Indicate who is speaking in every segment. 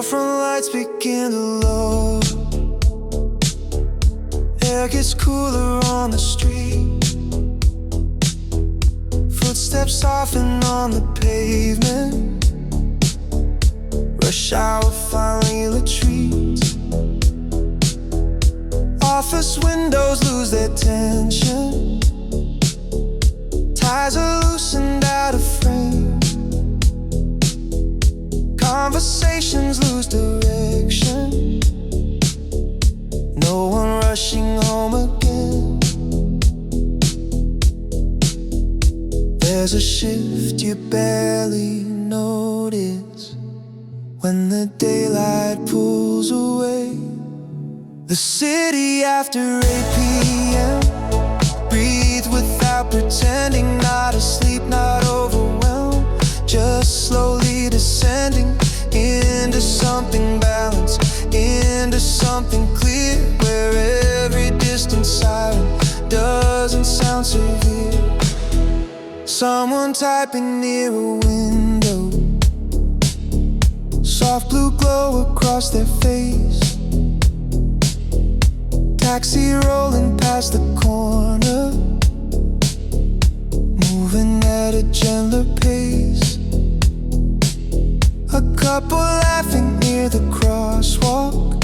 Speaker 1: Storefront lights begin to lower. Air gets cooler on the street. Footsteps soften on the pavement. Rush hour finally retreats. Office windows lose their tension. Ties are loosened out of frame. Conversations lose direction. No one rushing home again. There's a shift you barely notice when the daylight pulls away. The city after 8 p.m. Breathe without pretending, not asleep, not overwhelmed, just slowly descending into something balanced, into something clear, where every distant siren doesn't sound severe. Someone typing near a window, soft blue glow across their face. Taxi rolling past the corner, moving at a gentler pace. A couple laughing near the crosswalk,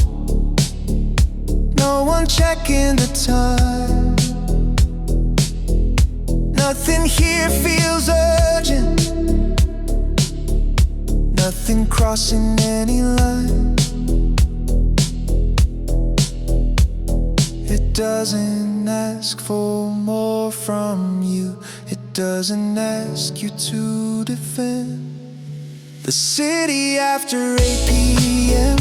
Speaker 1: no one checking the time. Nothing here feels urgent, nothing crossing any line. It doesn't ask for more from you. It doesn't ask you to defend. The city after 8 p.m.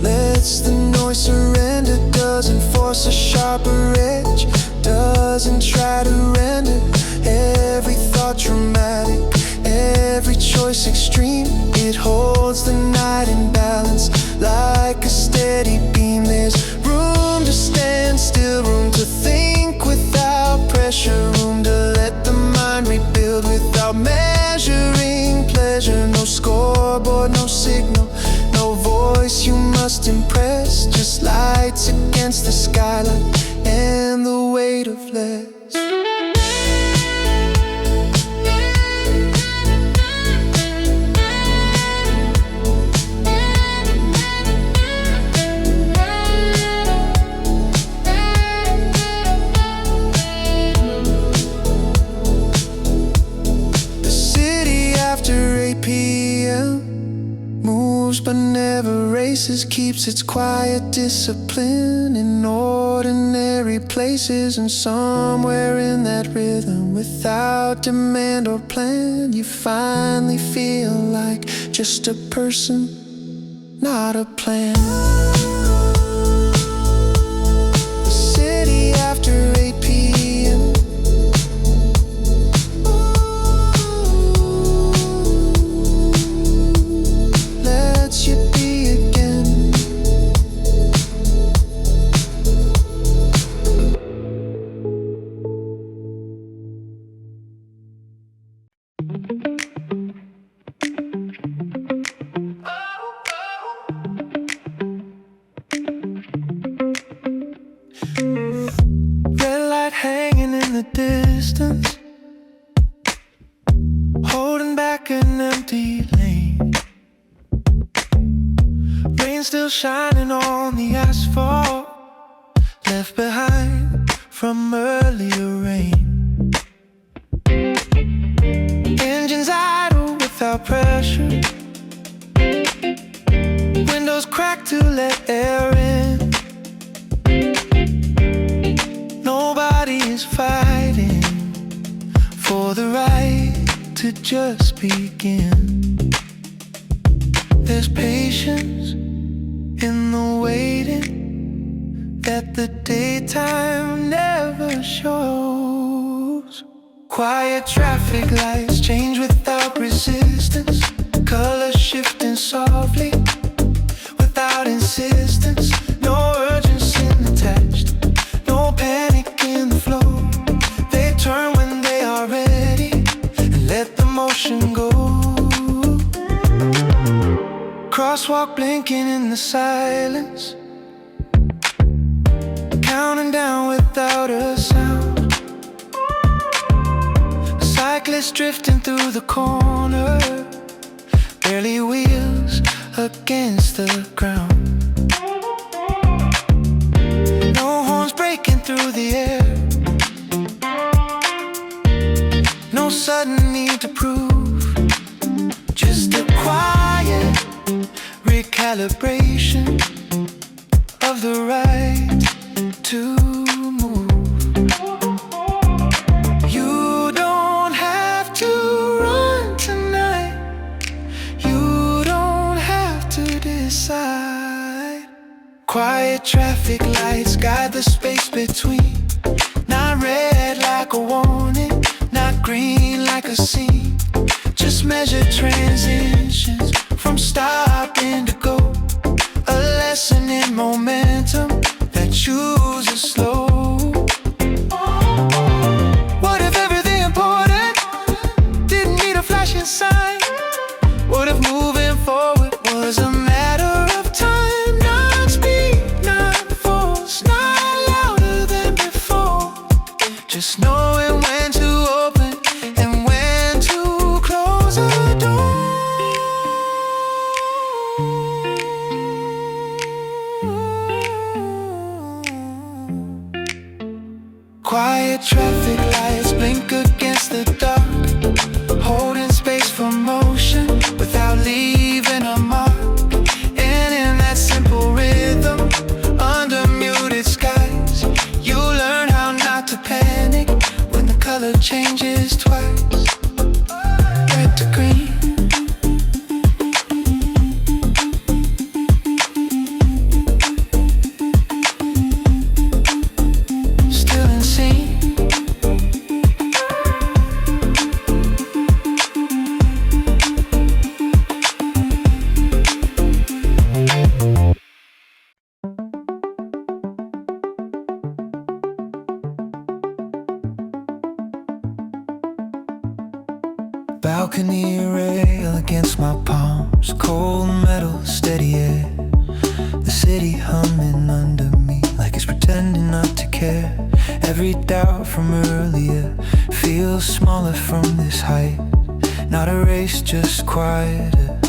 Speaker 1: lets the noise surrender. Doesn't force a sharper edge, doesn't try to render every thought dramatic, every choice extreme. It holds the night in balance like a steady beam. There's room to stand still, room to think without pressure, room to let the mind rebuild without measuring pleasure. No scoreboard, no signal, no voice you must impress, just lights against the skyline and the weight of less. But never races, keeps its quiet discipline in ordinary places. And somewhere in that rhythm, without demand or plan, you finally feel like just a person, not a plan. The city after 8 p.m. Hanging in the distance, holding back an empty lane. Rain still shining on the asphalt, left behind from earlier rain. Engines idle without pressure, windows cracked to let air in. Nobody is fighting for the right to just begin. There's patience in the waiting that the daytime never shows. Quiet traffic lights change without resistance, colors shifting softly without insistence. No urgency attached, no panic in the flow. They turn when they are ready and let the motion go. Crosswalk blinking in the silence, counting down without a sound. Cyclist drifting through the corner, barely wheels against the ground. No horns breaking through the air, no sudden need to prove, just a quiet recalibration of the right to move. You don't have to run tonight, you don't have to decide. Quiet traffic lights guide the space between, not red like a warning, not green like a scene. Just measure transitions from stopping to go, a lesson in momentum that chooses slow. What if everything important didn't need a flashing sign? What if moving forward was a matter of time? Not speed, not force, not louder than before, just knowing when to open and when to close a door. Quiet traffic lights blink against the dark, holding space for motion without leaving a mark. And in that simple rhythm, under muted skies, you learn how not to panic when the color changes twice, red to green. Balcony rail against my palms, cold metal, steady air. The city humming under me like it's pretending not to care. Every doubt from earlier feels smaller from this height. Not a race, just quieter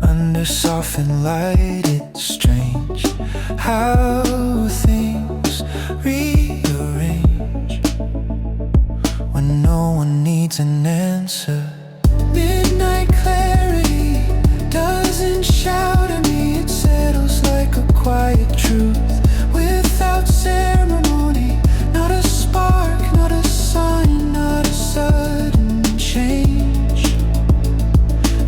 Speaker 1: under softened light. It's strange how things rearrange when no one needs an answer. Midnight clarity doesn't shout at me, it settles like a quiet truth without ceremony. Not a spark, not a sign, not a sudden change,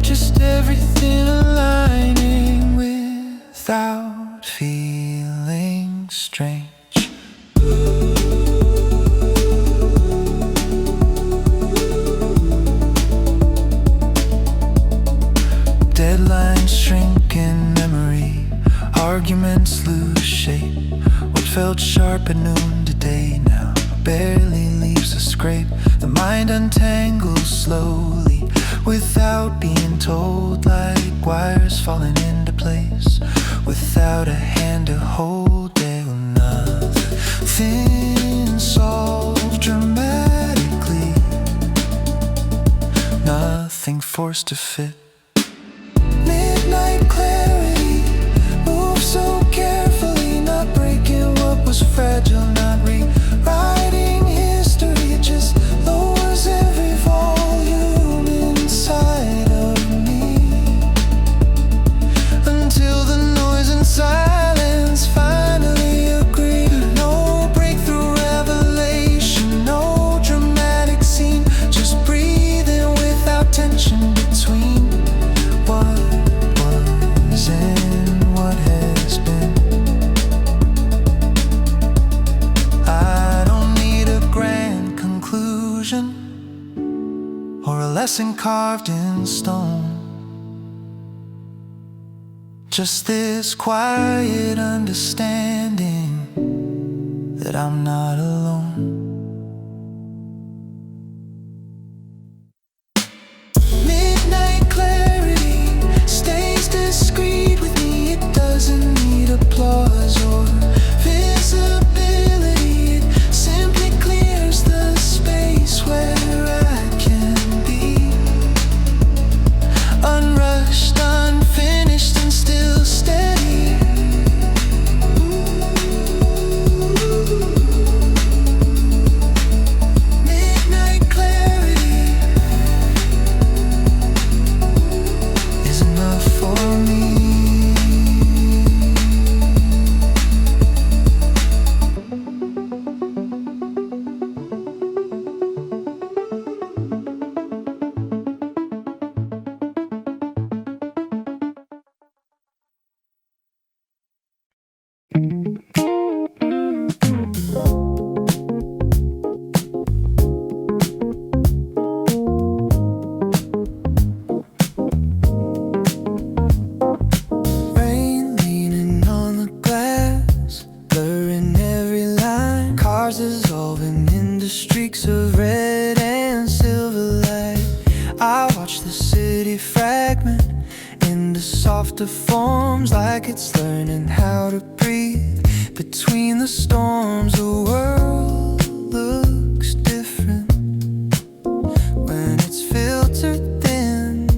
Speaker 1: just everything aligning without feeling strange. Deadlines shrink in memory, arguments lose shape. What felt sharp at noon today now barely leaves a scrape. The mind untangles slowly without being told, like wires falling into place without a hand to hold. There will nothing solved dramatically, nothing forced to fit. Midnight clarity moves so carefully, not breaking what was fragile, not rewriting history. It just lowers every volume inside of me until the noise and silence finally agree. No breakthrough revelation, no dramatic scene, just breathing without tension between what was and what has been. I don't need a grand conclusion or a lesson carved in stone, just this quiet understanding that I'm not alone. Midnight clarity stays discreet. every fragment into softer forms, like it's learning how to breathe between the storms. The world looks different when it's filtered thin.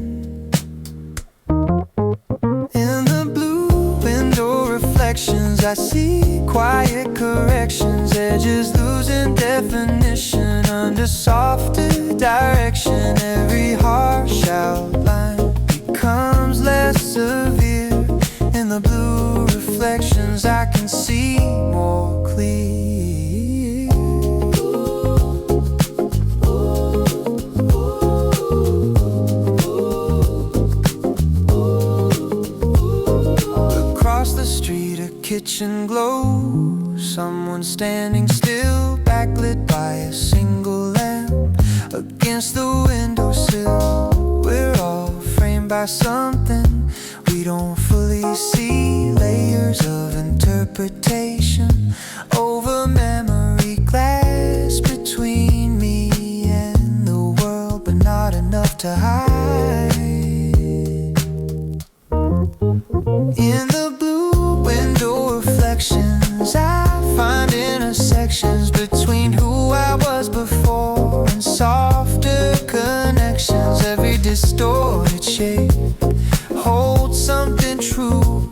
Speaker 1: In the blue window reflections, I see quiet corrections, edges losing definition under softer direction. Every harsh outline becomes less severe. In the blue reflections, I can see more clear. Across the street, a kitchen glows. Someone standing still, backlit by a single lamp against the windowsill. We're all framed by something we don't fully see. Layers of interpretation over memory, glass between me and the world, but not enough to hide. In the blue window reflections, I find intersections between who I was before and softer connections. Every distorted shape holds something true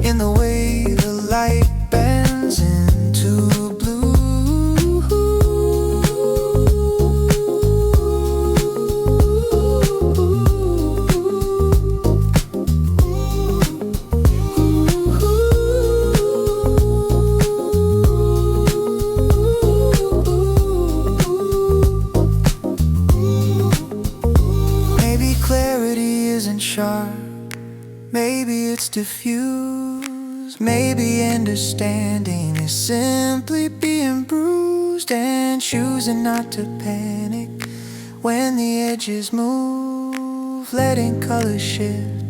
Speaker 1: in the way the light bends into blue. Maybe clarity isn't sharp, maybe it's diffused. Maybe understanding is simply being bruised and choosing not to panic when the edges move, letting colors shift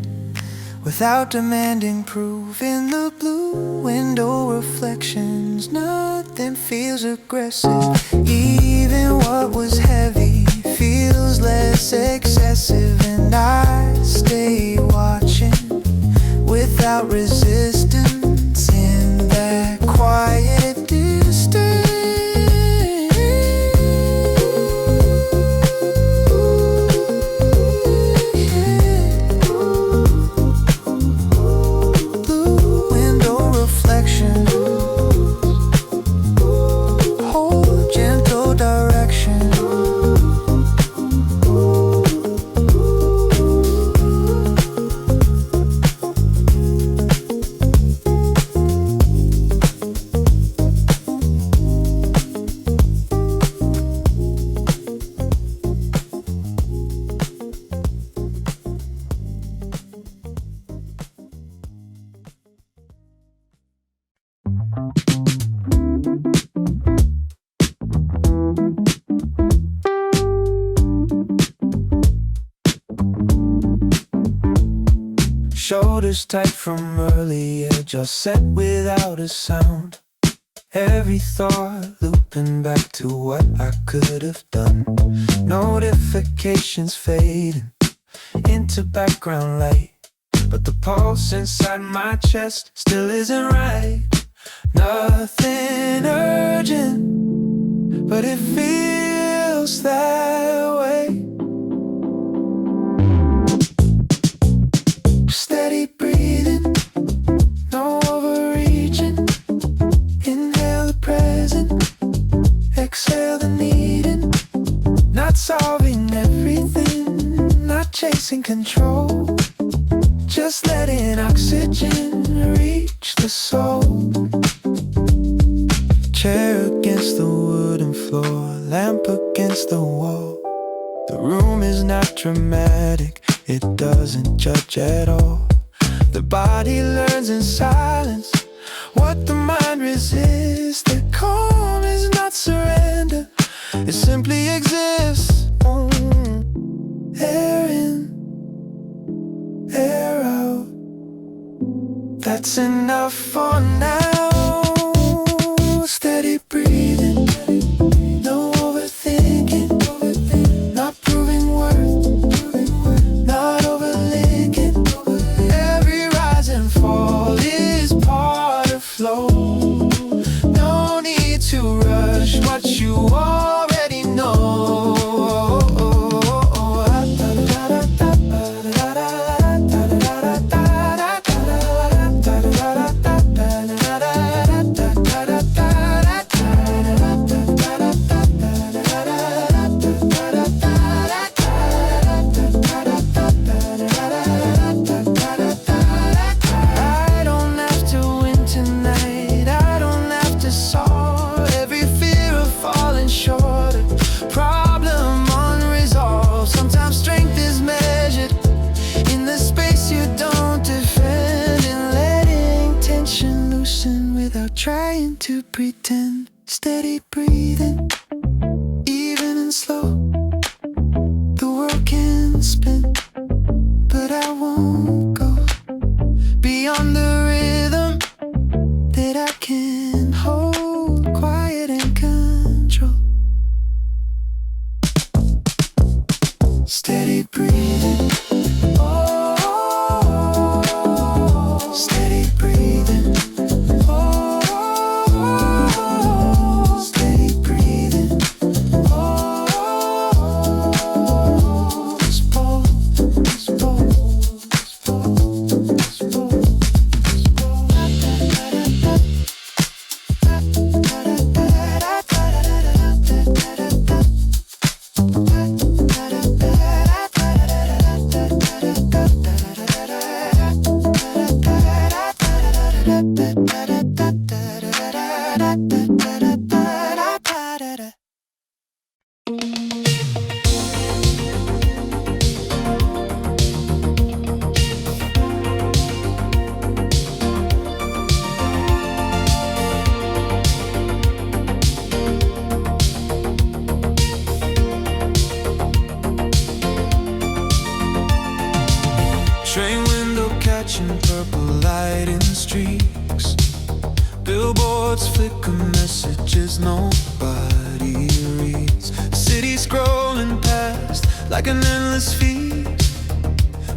Speaker 1: without demanding proof. In the blue window reflections, nothing feels aggressive. Even what was heavy feels less excessive, and I stay watching without resistance in that quiet distance. Blue window reflections hold gentle direction. Shoulders tight from early edge, all set without a sound. Every thought looping back to what I could have done. Notifications fading into background light, but the pulse inside my chest still isn't right. Nothing urgent, but it feels that way. Steady breathing, no overreaching. Inhale the present, exhale the needing. Not solving everything, not chasing control, just letting oxygen reach the soul. Chair against the wooden floor, lamp against the wall. The room is not dramatic, it doesn't judge at all. The body learns in silence what the mind resists. The calm is not surrender, it simply exists. Air in, air out, that's enough for now. Steady breathing, no overthinking, not proving worth, not trying to pretend, steady breathing, even and slow. The world can spin, but I won't go beyond the rhythm that I can hold, quiet and control. Steady breathing, oh, steady breathing, oh, steady breathing, oh, this bowl, this bowl, this bowl, this bowl, this bowl. Train window catching purple light in streaks. Billboards flicker messages nobody reads. City scrolling past like an endless feed,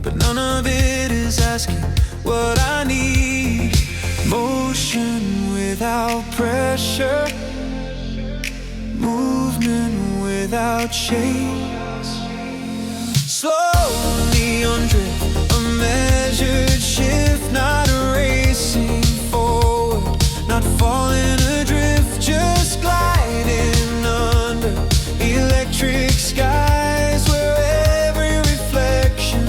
Speaker 1: but none of it is asking what I need. Motion without pressure, movement without shades. Slowly on drift, a measured shift, not racing forward, not falling adrift, just gliding under electric skies where every reflection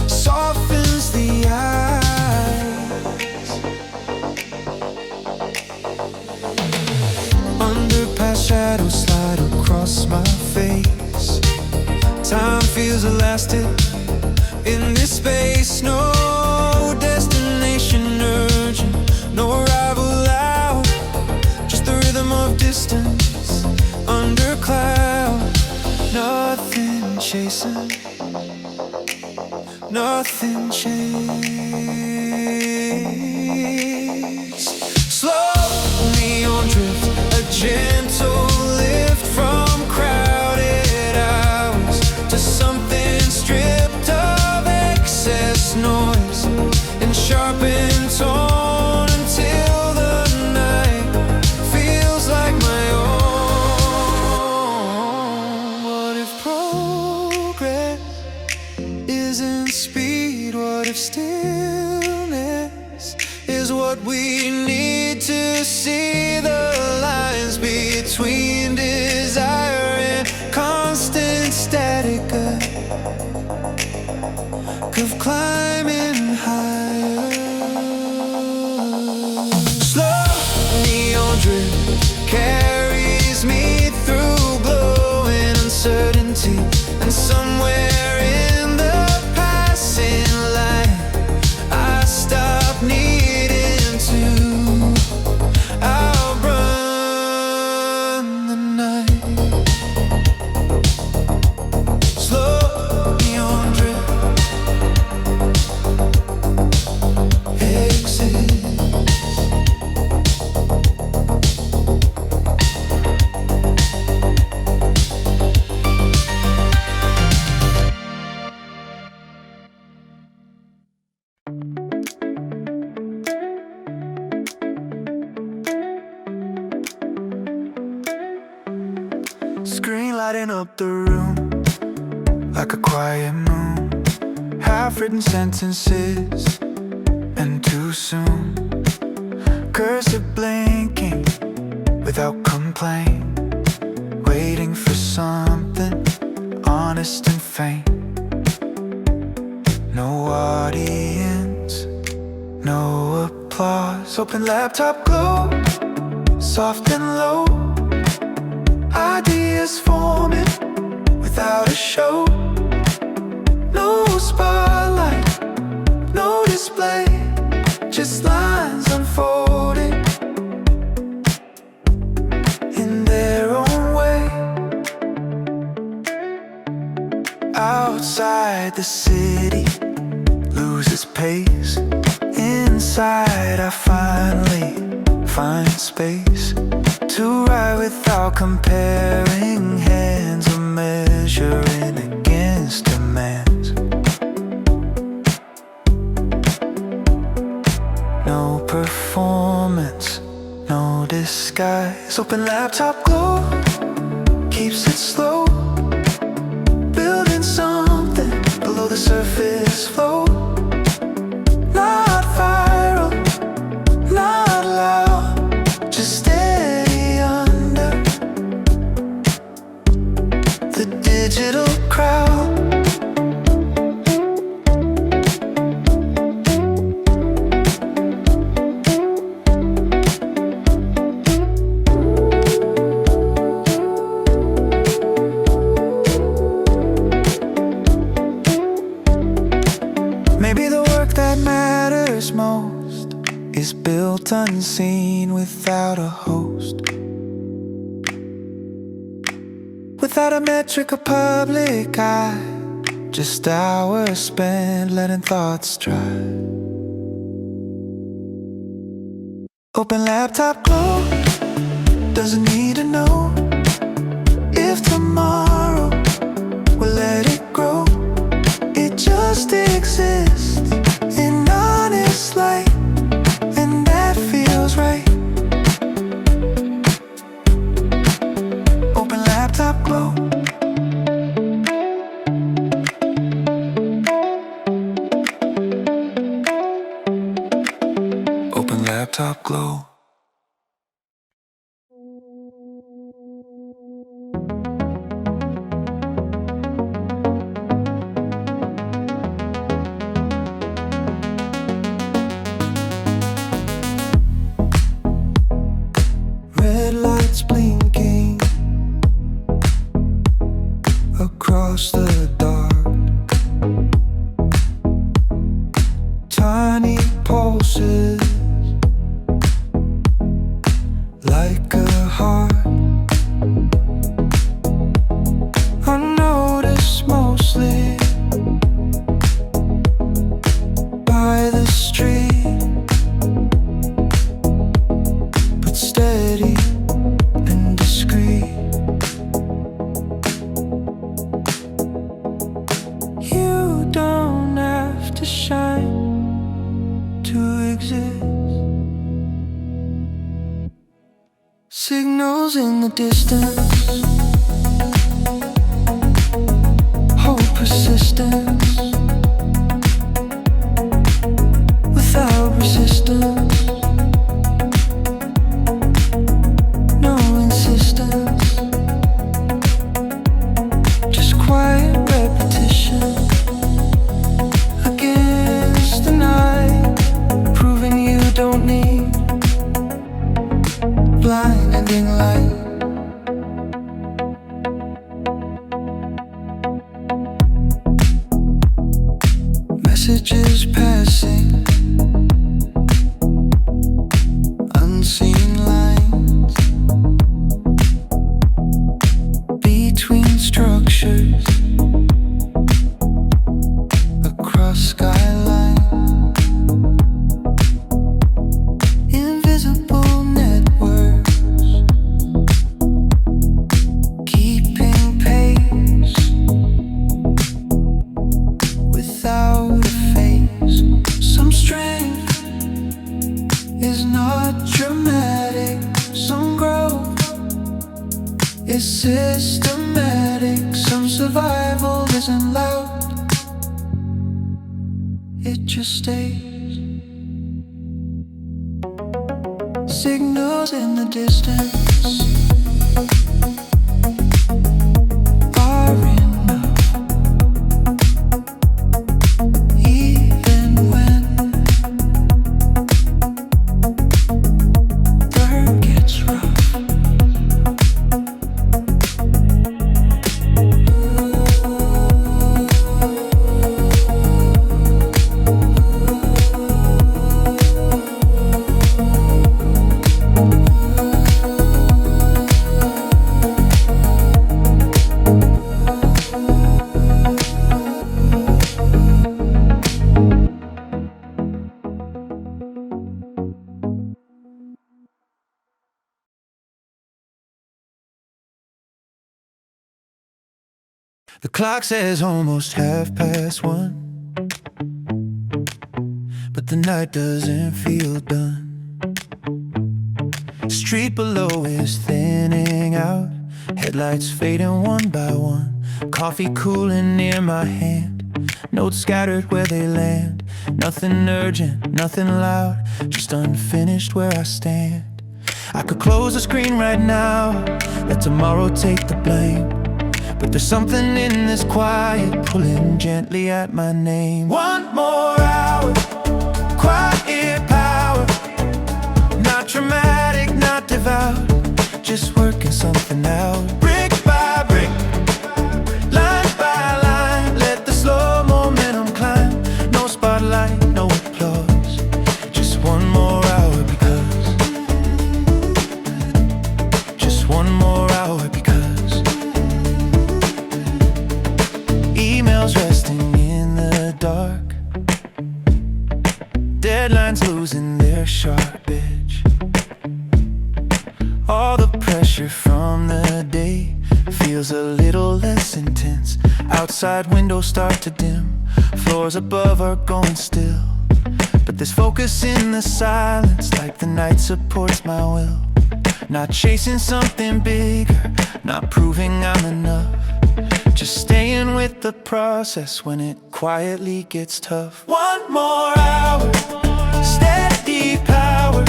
Speaker 1: softens the eyes. Underpass shadows slide across my face. Time feels elastic in this space. No destination urgent, no arrival loud, just the rhythm of distance under cloud. Nothing chasing, nothing chase. Slowly on drift, a gentle lift from crowded hours to something stripped of excess noise and sharpened tone until the night feels like my own. What if progress isn't speed? What if stillness is what we need to see the lines between desire and constant static of climbing higher? Slow neon drip carries me through glowing uncertainty, and somewhere in the passing light I stop needing to outrun the night. Slow neon drip exit. Screen lighting up the room like a quiet moon, half-written sentences and too soon. Cursor blinking without complaint, waiting for something honest and faint. No audience, no applause. Open laptop glow, soft and low. Ideas forming without a show. No spotlight, no display, just lines unfolding. inside I finally find space to write without comparing hands or measuring against demands. No performance, no disguise. Open laptop glow keeps it slow, building something below the surface flow. Not viral, not loud, just steady under the digital crowd. Maybe the work that matters most is built unseen without a host, without a metric or public eye, just hours spent letting thoughts dry. Open laptop glow doesn't need to know if tomorrow will let it grow. It just exists in honest light, and that feels right. Open laptop glow. Open laptop glow. Red lights blinking across the dark, tiny pulses like a heart, unnoticed mostly by the street, but steady and discreet. You don't have to shine to exist. Signals in the distance hold persistence without resistance. No insistence, just quiet repetition against the night, proving you don't need blinding light. Messages passing, unseen lines between structures across skylines. Invisible networks keeping pace without a face. Some strength is not dramatic, some growth is systematic, some survival isn't loud, it just stays. Signals in the distance are enough, even when the hurt gets rough. The clock says almost 1:30, but the night doesn't feel done. Street below is thinning out, headlights fading one by one. Coffee cooling near my hand, notes scattered where they land. Nothing urgent, nothing loud, just unfinished where I stand. I could close the screen right now, let tomorrow take the blame, but there's something in this quiet pulling gently at my name. One more hour, quiet power, not dramatic, not devout, just working something out. Brick by brick, line by line, let the slow momentum climb. No spotlight, no applause, just one more hour because, just one more hour because. Emails resting in the dark, deadlines losing their sharp edge. All the pressure from the day feels a little less intense. Outside windows start to dim, floors above are going still, but there's focus in the silence, like the night supports my will. Not chasing something bigger, not proving I'm enough, just staying with the process when it quietly gets tough. One more hour, steady power,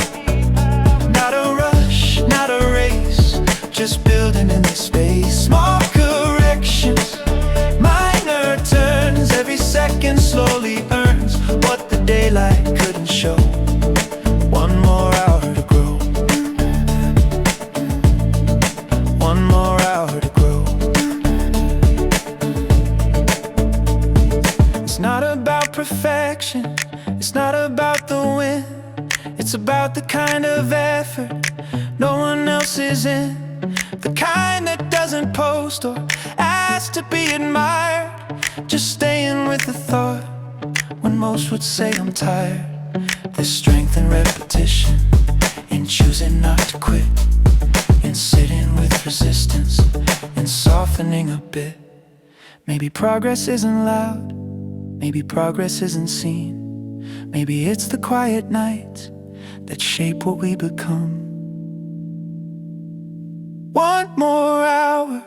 Speaker 1: not a rush, not a race, just building in this space. Small corrections, minor turns, every second slowly earns what the daylight couldn't show. One more hour to grow, one more hour to grow. It's not about perfection, it's not about the win, it's about the kind of effort no one else is in, the kind that doesn't post or ask to be admired, just staying with the thought when most would say I'm tired. There's strength in repetition, in choosing not to quit, in sitting with resistance, in softening a bit. Maybe progress isn't loud, maybe progress isn't seen, maybe it's the quiet nights that shape what we become. One more hour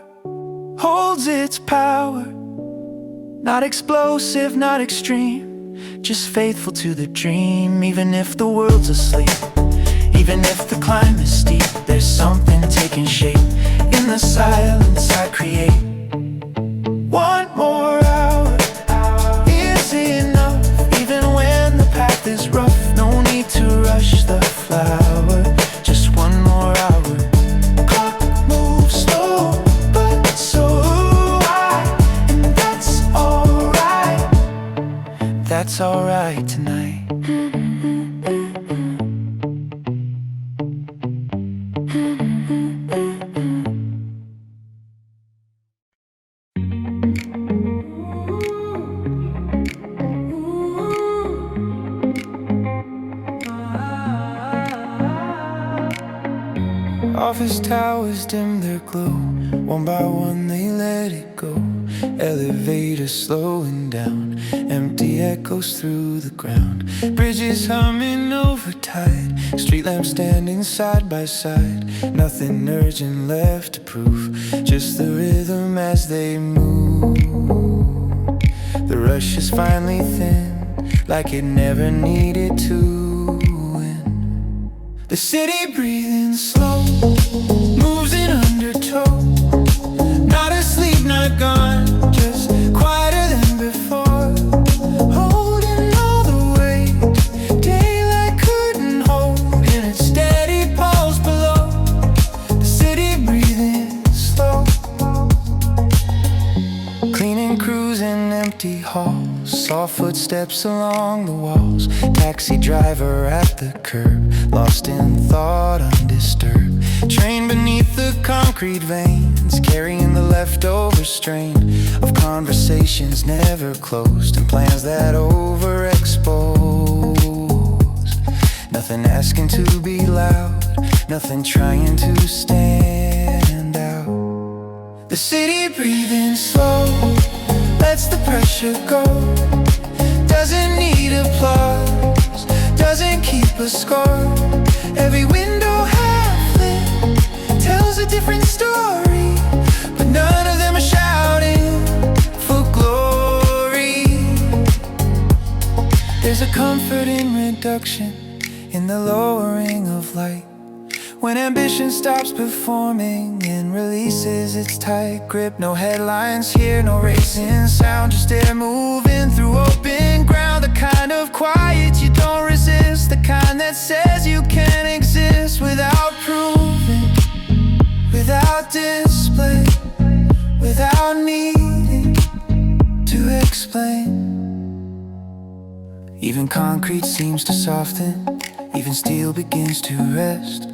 Speaker 1: holds its power, not explosive, not extreme, just faithful to the dream. Even if the world's asleep, even if the climb is steep, there's something taking shape in the silence I create. One more hour is enough, even when the path is rough. No need to rush the flower, just one more hour. Clock moves slow, but so do I, and that's alright. That's alright tonight. Office towers dim their glow, one by one they let it go. Elevators slowing down, empty echoes through the ground. Bridges humming over tide, street lamps standing side by side. Nothing urgent left to prove, just the rhythm as they move. The rush is finally thin, like it never needed to end. The city breathing slow, moves in undertow, not asleep, not gone, just quieter than before. Holding all the weight daylight couldn't hold in its steady pulse below. The city breathing slow, cleaning crews in empty halls, soft footsteps along the walls. Taxi driver at the curb, lost in thought, undisturbed. Train beneath the concrete veins, carrying the leftover strain of conversations never closed and plans that overexposed. Nothing asking to be loud, nothing trying to stand out. The city breathing slow, lets the pressure go. Doesn't need applause, doesn't keep a score. Every window half lit tells a different story, but none of them are shouting for glory. There's a comfort in reduction, in the lowering of light. When ambition stops performing and releases its tight grip. No headlines here, no racing sound, just air moving through open ground. The kind of quiet you don't resist, the kind that says you can't exist without proving, without display, without needing to explain. Even concrete seems to soften, even steel begins to rest.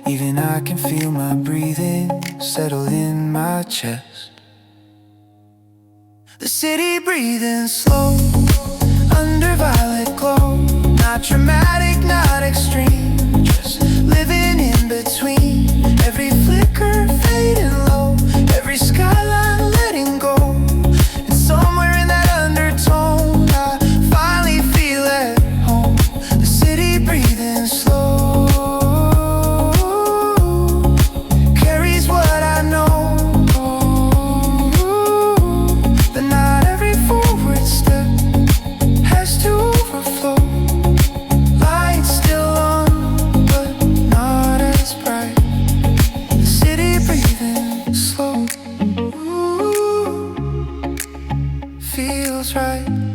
Speaker 1: Even I can feel my breathing settle in my chest. The city breathing slow under violet glow. Not dramatic, not extreme, just living in between. Every flicker fading low, every skyline letting go. And somewhere in that undertone I finally feel at home. The city breathing slow feels right.